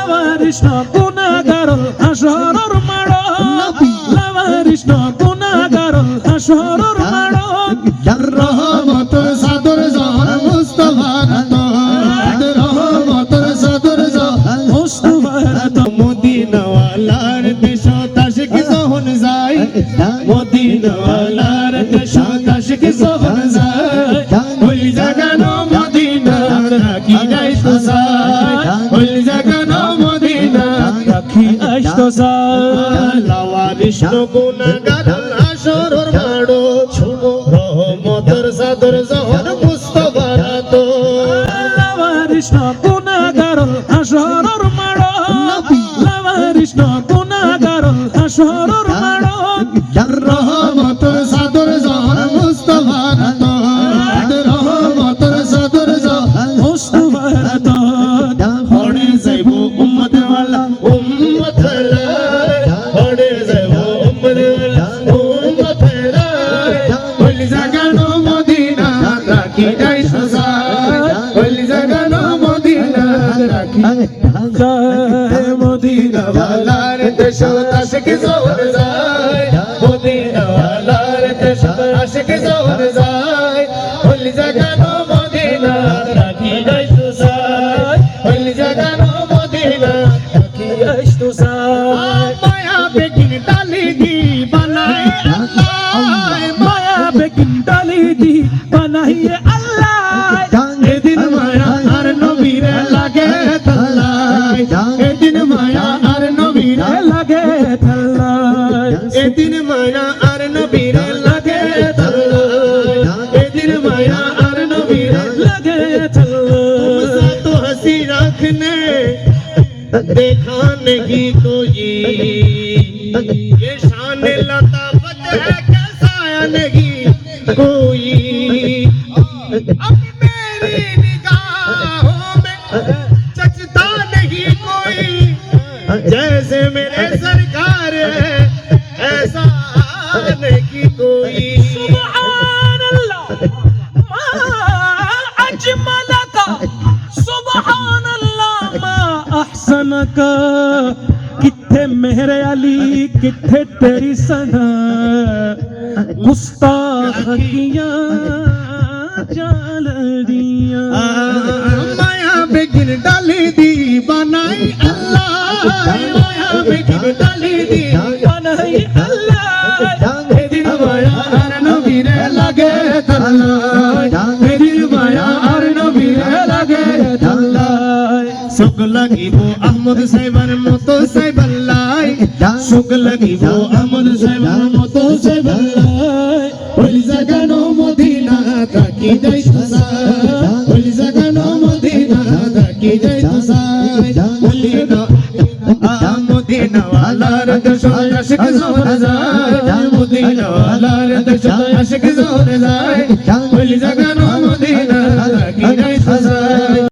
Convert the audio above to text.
লাওয়ারিশ গুনাহগারল হাসরর মাড়ো লাওয়ারিশ গুনাহগারল হাসরর মাড়ো রহমতের সাদর জাহান মুস্তাফার তো রহমতের সাদর জাহান মুস্তাফার তো মদিনা ওয়ালার দেশ তাশিক যখন যায় মদিনা ওয়ালার দেশ তাশিক যখন যায় ওই জাগানো মদিনা রাখি যাইতো যায় ওই জাগানো মদিনা রাখি আইতো যায় লাওয়ারিশ গুনাহগার হাসরর মাড়ো রহমতের সাদর জাহান মুস্তাফার তো লাওয়ারিশ গুনাহগারল হাসরর মাড়ো লাওয়ারিশ গুনাহগারল হাসরর মাড়ো রহমতের সাদর জাহান মুস্তাফার তো রহমতের সাদর জাহান মুস্তাফার তো হড়ে যাইব উম্মত ওয়ালা উম্মত ওয়ালা হড়ে যাইব উম্মত ওয়ালা উম্মত ওয়ালা ওই জাগানো মদিনা রাখি যাই সজায় ওই জাগানো মদিনা রাখি যায় মদিনা ওয়ালার দেশ তাশিক জোর যায় মদিনা ওয়ালার দেশ তাশিক জোর যায় ওই জাগানো মদিনা রাখি যাই সজায় ওই জাগানো মদিনা রাখি আইতো যায় মায়া বেগিন ডালি দি বানায় আল্লাহ মায়া বেকিন ডালি দি বানাইয়ে আল্লাহ এদিন মায়া আর নবীরে লাগে তাল্লাই এদিন মায়া আর নবীরে লাগে থাল্লাই এদিন মায়া আর নবীরে লাগে তাল্লাই এদিন মায়া আর নবীরে লাগে থাল্লাই तो हंसी रखने देखा नहीं कोई ये शान लताफत है कैसा नहीं कोई अब मेरी निगाहों में जचता नहीं कोई जैसे मेरे सरकार है ऐसा नहीं कोई सुब्हानल्लाह मा अजमलका सुब्हानल्लाह मा अहसनका किथे मेरे अली किथे तेरी सना गुस्ताखियां जाल दिया माया बेगिन डाली दी बनाई अल्लाह माया बेगिन डाली दी बनाई अल्लाह दिन माया हर नबीरे लगे तल्ला दिन माया हर नबीरे लगे तल्ला सुख लगी वो अहमद साहिबान मतो साहिबल्लाई सुख लगी वो अहमद साहिबान मतो साहिबल्लाई ओली जगानो मदीना ताकी जाई तुसाय ओली जगानो मदीना ताकी जाई तुसाय मदीना मदीना वाला रदश आशिक जोर जाए मदीना वाला रदश आशिक जोर जाए ओली जगानो